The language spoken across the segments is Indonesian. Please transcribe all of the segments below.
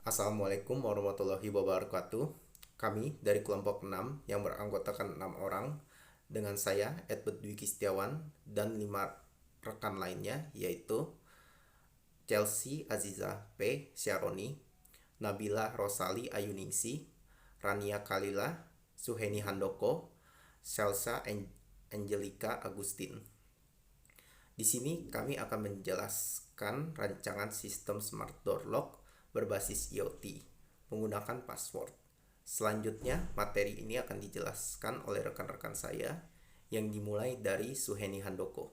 Assalamualaikum warahmatullahi wabarakatuh. Kami dari kelompok 6 yang beranggotakan 6 orang dengan saya Edward Dwiki Setiawan dan 5 rekan lainnya, yaitu Chelsea Aziza P. Syaroni, Nabila Rosali Ayuningsi, Rania Kalila, Suheni Handoko, Selsa Angelica Agustin. Di sini kami akan menjelaskan rancangan sistem Smart Door Lock berbasis IoT menggunakan password. Selanjutnya, materi ini akan dijelaskan oleh rekan-rekan saya yang dimulai dari Suheni Handoko.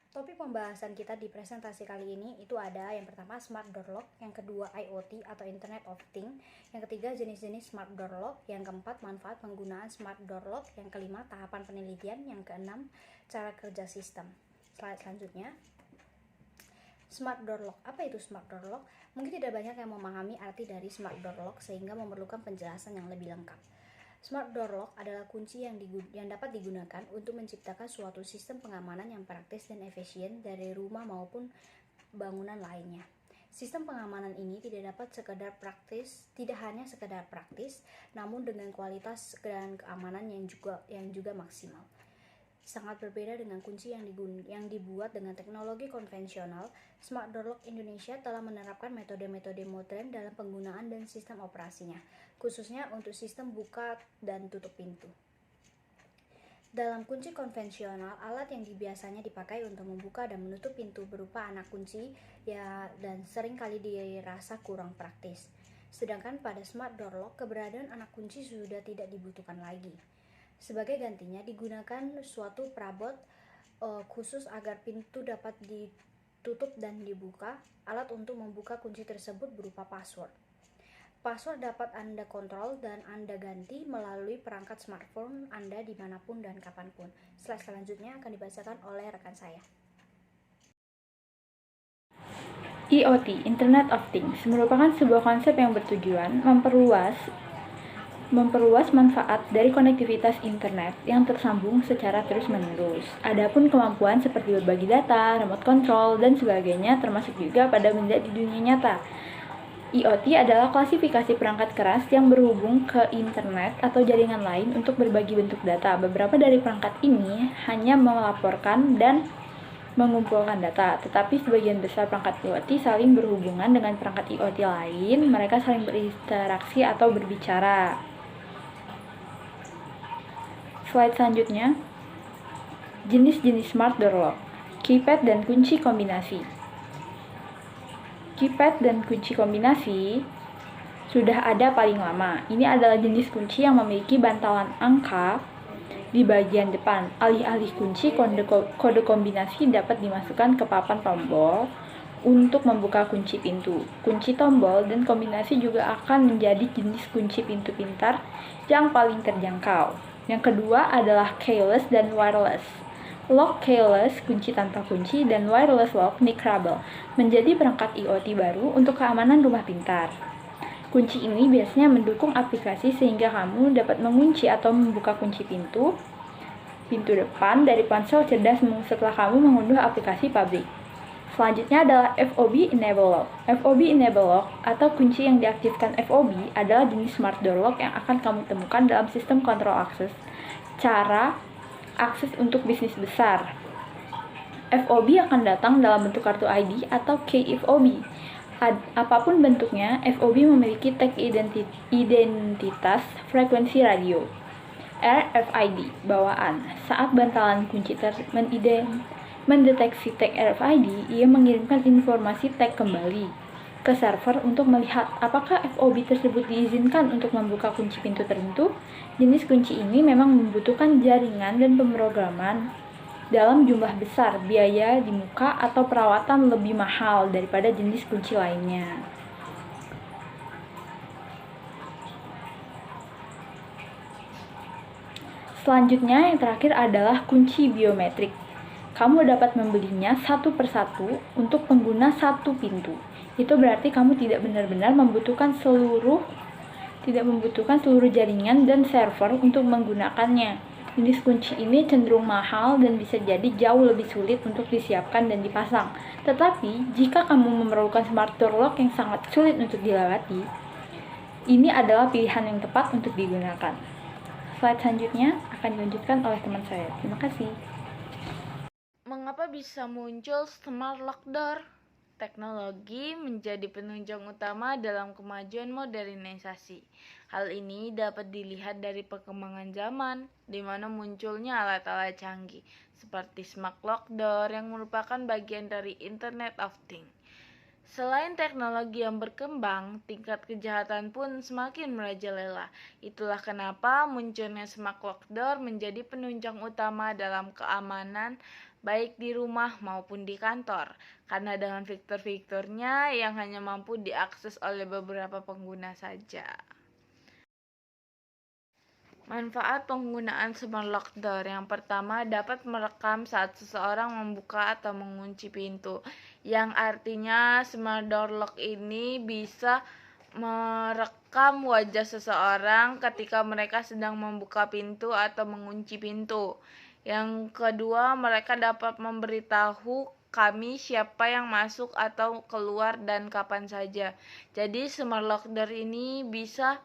Topik pembahasan kita di presentasi kali ini itu ada yang pertama Smart Door Lock, yang kedua IoT atau Internet of Things, yang ketiga jenis-jenis Smart Door Lock, yang keempat manfaat penggunaan Smart Door Lock, yang kelima tahapan penelitian, yang keenam cara kerja sistem. Slide selanjutnya. Smart Door Lock. Apa itu Smart Door Lock? Mungkin tidak banyak yang memahami arti dari Smart Door Lock sehingga memerlukan penjelasan yang lebih lengkap. Smart Door Lock adalah kunci yang dapat digunakan untuk menciptakan suatu sistem pengamanan yang praktis dan efisien dari rumah maupun bangunan lainnya. Sistem pengamanan ini tidak hanya sekedar praktis, namun dengan kualitas dan keamanan yang juga maksimal. Sangat berbeda dengan kunci yang dibuat dengan teknologi konvensional. Smart Door Lock Indonesia telah menerapkan metode-metode modern dalam penggunaan dan sistem operasinya, khususnya untuk sistem buka dan tutup pintu. Dalam kunci konvensional, alat yang biasanya dipakai untuk membuka dan menutup pintu berupa anak kunci dan sering kali dirasa kurang praktis. Sedangkan pada Smart Door Lock, keberadaan anak kunci sudah tidak dibutuhkan lagi. Sebagai gantinya digunakan suatu perabot khusus agar pintu dapat ditutup dan dibuka. Alat untuk membuka kunci tersebut berupa password. Password dapat Anda kontrol dan Anda ganti melalui perangkat smartphone Anda dimanapun dan kapanpun. Slide selanjutnya akan dibacakan oleh rekan saya. IoT, Internet of Things, merupakan sebuah konsep yang bertujuan memperluas manfaat dari konektivitas internet yang tersambung secara terus-menerus. Adapun kemampuan seperti berbagi data, remote control, dan sebagainya termasuk juga pada benda di dunia nyata. IoT adalah klasifikasi perangkat keras yang berhubung ke internet atau jaringan lain untuk berbagi bentuk data. Beberapa dari perangkat ini hanya melaporkan dan mengumpulkan data, tetapi sebagian besar perangkat IoT saling berhubungan dengan perangkat IoT lain. Mereka saling berinteraksi atau berbicara. Slide selanjutnya, jenis-jenis Smart Door Lock, keypad dan kunci kombinasi. Keypad dan kunci kombinasi sudah ada paling lama. Ini adalah jenis kunci yang memiliki bantalan angka di bagian depan. Alih-alih kunci, kode kombinasi dapat dimasukkan ke papan tombol untuk membuka kunci pintu. Kunci tombol dan kombinasi juga akan menjadi jenis kunci pintu pintar yang paling terjangkau. Yang kedua adalah keyless dan wireless. Lock keyless, kunci tanpa kunci, dan wireless lock Nickrable menjadi perangkat IoT baru untuk keamanan rumah pintar. Kunci ini biasanya mendukung aplikasi sehingga kamu dapat mengunci atau membuka kunci pintu depan dari ponsel cerdas setelah kamu mengunduh aplikasi pabrik. Selanjutnya adalah FOB Enable Lock. FOB Enable Lock atau kunci yang diaktifkan FOB adalah jenis Smart Door Lock yang akan kamu temukan dalam sistem kontrol akses. Cara akses untuk bisnis besar. FOB akan datang dalam bentuk kartu ID atau KFOB. Apapun bentuknya, FOB memiliki tag identitas frekuensi radio. RFID bawaan. Saat bantalan kunci mendeteksi tag RFID, ia mengirimkan informasi tag kembali ke server untuk melihat apakah FOB tersebut diizinkan untuk membuka kunci pintu tertentu. Jenis kunci ini memang membutuhkan jaringan dan pemrograman dalam jumlah besar, biaya di muka atau perawatan lebih mahal daripada jenis kunci lainnya. Selanjutnya, yang terakhir adalah kunci biometrik. Kamu dapat membelinya satu persatu untuk pengguna satu pintu. Itu berarti kamu tidak benar-benar membutuhkan seluruh jaringan dan server untuk menggunakannya. Jenis kunci ini cenderung mahal dan bisa jadi jauh lebih sulit untuk disiapkan dan dipasang. Tetapi, jika kamu memerlukan smart door lock yang sangat sulit untuk dilewati, ini adalah pilihan yang tepat untuk digunakan. Slide selanjutnya akan dilanjutkan oleh teman saya. Terima kasih. Mengapa bisa muncul smart lock door? Teknologi menjadi penunjang utama dalam kemajuan modernisasi. Hal ini dapat dilihat dari perkembangan zaman, di mana munculnya alat-alat canggih, seperti smart lock door yang merupakan bagian dari Internet of Things. Selain teknologi yang berkembang, tingkat kejahatan pun semakin merajalela. Itulah kenapa munculnya smart lock door menjadi penunjang utama dalam keamanan baik di rumah maupun di kantor, karena dengan fitur-fiturnya yang hanya mampu diakses oleh beberapa pengguna saja. Manfaat penggunaan smart lock door. Yang pertama, dapat merekam saat seseorang membuka atau mengunci pintu, yang artinya smart door lock ini bisa merekam wajah seseorang ketika mereka sedang membuka pintu atau mengunci pintu. Yang kedua, mereka dapat memberitahu kami siapa yang masuk atau keluar dan kapan saja. Jadi smart lock door ini bisa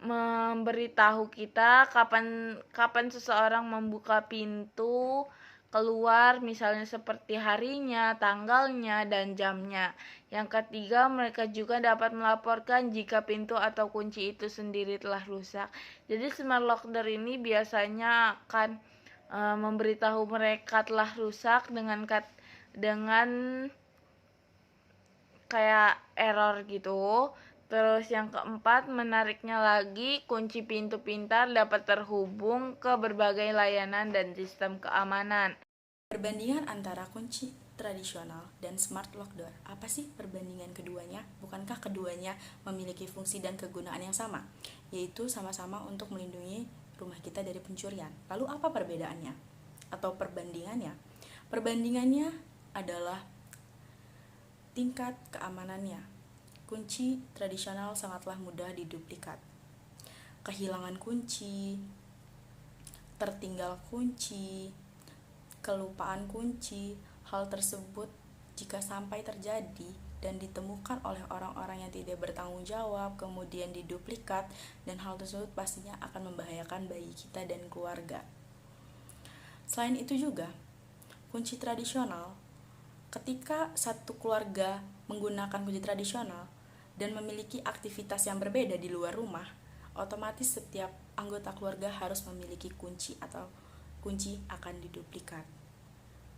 memberitahu kita kapan seseorang membuka pintu keluar, misalnya seperti harinya, tanggalnya, dan jamnya. Yang ketiga, mereka juga dapat melaporkan jika pintu atau kunci itu sendiri telah rusak. Jadi smart lock door ini biasanya akan memberitahu mereka telah rusak dengan kayak error gitu. Terus yang keempat, menariknya lagi, kunci pintu pintar dapat terhubung ke berbagai layanan dan sistem keamanan. Perbandingan antara kunci tradisional dan smart lock door. Apa sih perbandingan keduanya? Bukankah keduanya memiliki fungsi dan kegunaan yang sama? Yaitu sama-sama untuk melindungi rumah kita dari pencurian. Lalu apa perbedaannya? Atau perbandingannya? Perbandingannya adalah tingkat keamanannya. Kunci tradisional sangatlah mudah diduplikat. Kehilangan kunci, tertinggal kunci, kelupaan kunci, hal tersebut jika sampai terjadi dan ditemukan oleh orang-orang yang tidak bertanggung jawab, kemudian diduplikat, dan hal tersebut pastinya akan membahayakan bagi kita dan keluarga. Selain itu juga, kunci tradisional, ketika satu keluarga menggunakan kunci tradisional dan memiliki aktivitas yang berbeda di luar rumah, otomatis setiap anggota keluarga harus memiliki kunci atau kunci akan diduplikat.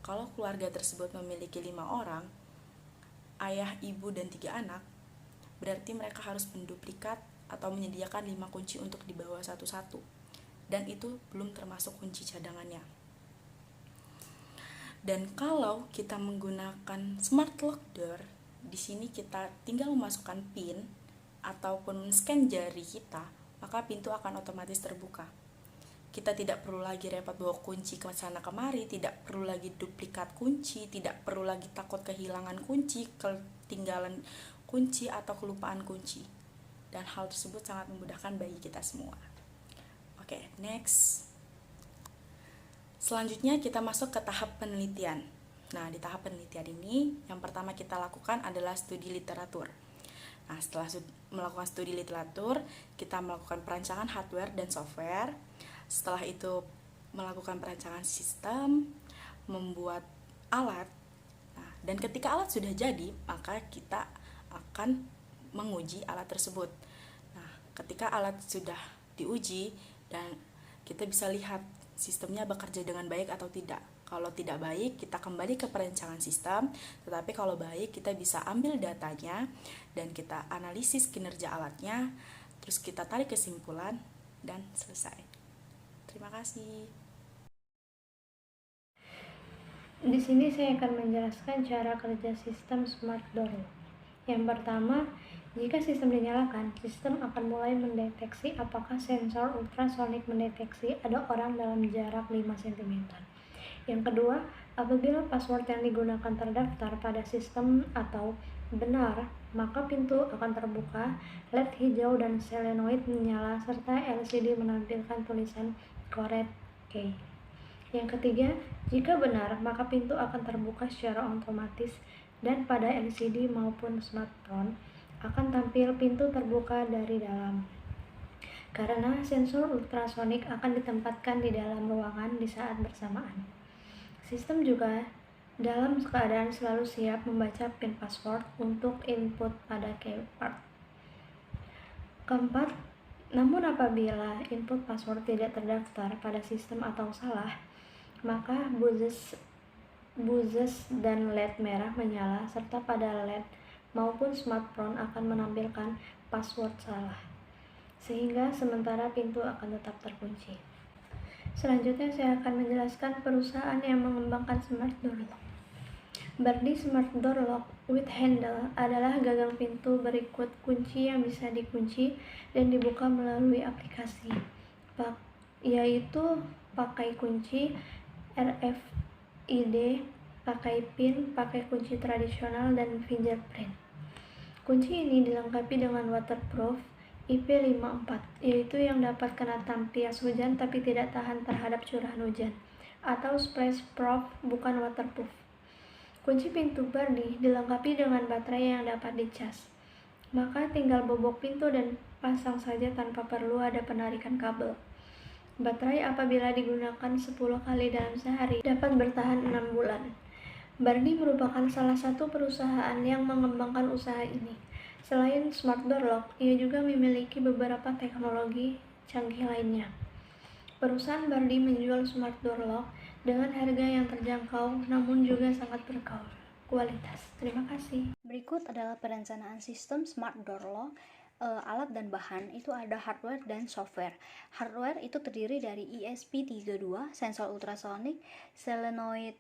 Kalau keluarga tersebut memiliki 5 orang, ayah, ibu, dan 3 anak, berarti mereka harus menduplikat atau menyediakan 5 kunci untuk dibawa satu-satu. Dan itu belum termasuk kunci cadangannya. Dan kalau kita menggunakan smart lock door, di sini kita tinggal memasukkan PIN ataupun men-scan jari kita, maka pintu akan otomatis terbuka. Kita tidak perlu lagi repot bawa kunci ke sana kemari, tidak perlu lagi duplikat kunci, tidak perlu lagi takut kehilangan kunci, ketinggalan kunci atau kelupaan kunci. Dan hal tersebut sangat memudahkan bagi kita semua. Oke, next. Selanjutnya kita masuk ke tahap penelitian. Nah, di tahap penelitian ini yang pertama kita lakukan adalah studi literatur. Nah, setelah melakukan studi literatur, kita melakukan perancangan hardware dan software. Setelah itu melakukan perancangan sistem, membuat alat. Nah, dan ketika alat sudah jadi, maka kita akan menguji alat tersebut. Nah, ketika alat sudah diuji dan kita bisa lihat sistemnya bekerja dengan baik atau tidak. Kalau tidak baik, kita kembali ke perancangan sistem, tetapi kalau baik, kita bisa ambil datanya dan kita analisis kinerja alatnya, terus kita tarik kesimpulan dan selesai. Terima kasih. Di sini saya akan menjelaskan cara kerja sistem smart door. Yang pertama, jika sistem dinyalakan, sistem akan mulai mendeteksi apakah sensor ultrasonik mendeteksi ada orang dalam jarak 5 cm. Yang kedua, apabila password yang digunakan terdaftar pada sistem atau benar, maka pintu akan terbuka, LED hijau dan solenoid menyala, serta LCD menampilkan tulisan correct Oke. Yang ketiga, jika benar, maka pintu akan terbuka secara otomatis dan pada LCD maupun smartphone akan tampil pintu terbuka dari dalam. Karena sensor ultrasonik akan ditempatkan di dalam ruangan di saat bersamaan. Sistem juga dalam keadaan selalu siap membaca PIN password untuk input pada keypad. Keempat, namun apabila input password tidak terdaftar pada sistem atau salah, maka buzzes dan LED merah menyala serta pada LED maupun smartphone akan menampilkan password salah, sehingga sementara pintu akan tetap terkunci. Selanjutnya saya akan menjelaskan perusahaan yang mengembangkan smart door lock. Bardi Smart Door Lock with Handle adalah gagang pintu berikut kunci yang bisa dikunci dan dibuka melalui aplikasi, yaitu pakai kunci RFID, pakai PIN, pakai kunci tradisional, dan fingerprint. Kunci ini dilengkapi dengan waterproof IP54, yaitu yang dapat kena tampias hujan tapi tidak tahan terhadap curahan hujan, atau splash-proof bukan waterproof. Kunci pintu Bardi dilengkapi dengan baterai yang dapat dicas, maka tinggal bobok pintu dan pasang saja tanpa perlu ada penarikan kabel. Baterai apabila digunakan 10 kali dalam sehari dapat bertahan 6 bulan. Bardi merupakan salah satu perusahaan yang mengembangkan usaha ini. Selain smart door lock, ia juga memiliki beberapa teknologi canggih lainnya. Perusahaan Bardi menjual smart door lock dengan harga yang terjangkau namun juga sangat berkualitas. Terima kasih. Berikut adalah perencanaan sistem smart door lock. Alat dan bahan itu ada hardware dan software. Hardware itu terdiri dari ESP32, sensor ultrasonik, solenoid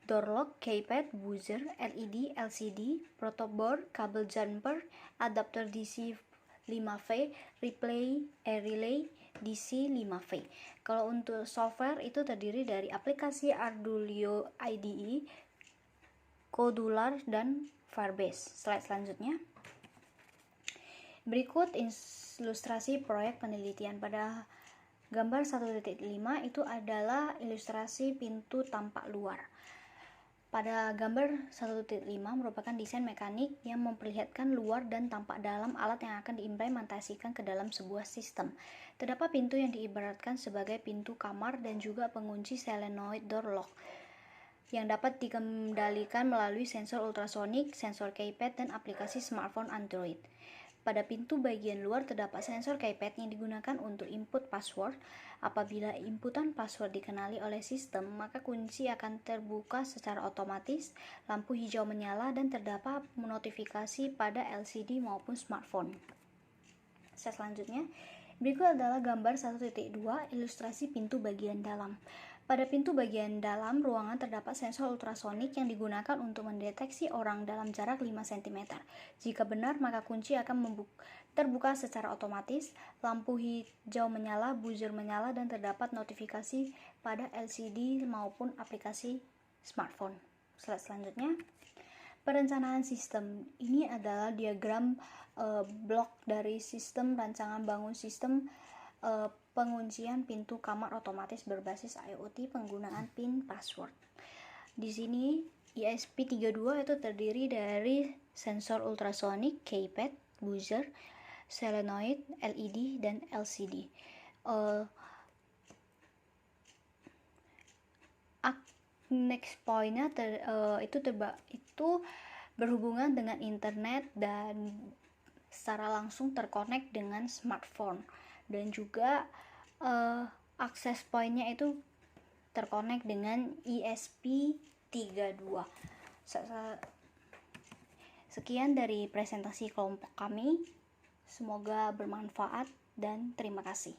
door lock, keypad, buzzer, LED, LCD, protoboard, kabel jumper, adapter DC 5V, relay DC 5V. Kalau untuk software itu terdiri dari aplikasi Arduino IDE, Codular, dan Firebase. Slide selanjutnya. Berikut ilustrasi proyek penelitian. Pada gambar 1.5 itu adalah ilustrasi pintu tampak luar. Pada gambar 1.5 merupakan desain mekanik yang memperlihatkan luar dan tampak dalam alat yang akan diimplementasikan ke dalam sebuah sistem. Terdapat pintu yang diibaratkan sebagai pintu kamar dan juga pengunci solenoid door lock yang dapat dikendalikan melalui sensor ultrasonik, sensor keypad, dan aplikasi smartphone Android. Pada pintu bagian luar terdapat sensor keypad yang digunakan untuk input password. Apabila inputan password dikenali oleh sistem, maka kunci akan terbuka secara otomatis, lampu hijau menyala, dan terdapat notifikasi pada LCD maupun smartphone. Selanjutnya, berikut adalah gambar 1.2 ilustrasi pintu bagian dalam. Pada pintu bagian dalam ruangan terdapat sensor ultrasonik yang digunakan untuk mendeteksi orang dalam jarak 5 cm. Jika benar, maka kunci akan terbuka secara otomatis, lampu hijau menyala, buzzer menyala, dan terdapat notifikasi pada LCD maupun aplikasi smartphone. Slide selanjutnya. Perencanaan sistem. Ini adalah diagram blok dari sistem rancangan bangun sistem penguncian pintu kamar otomatis berbasis IoT penggunaan PIN password. Di sini ESP32 itu terdiri dari sensor ultrasonik, keypad, buzzer, solenoid, LED, dan LCD. Next point-nya itu berhubungan dengan internet dan secara langsung terkonek dengan smartphone, dan juga akses point-nya itu terkonek dengan ESP32. Sekian dari presentasi kelompok kami. Semoga bermanfaat dan terima kasih.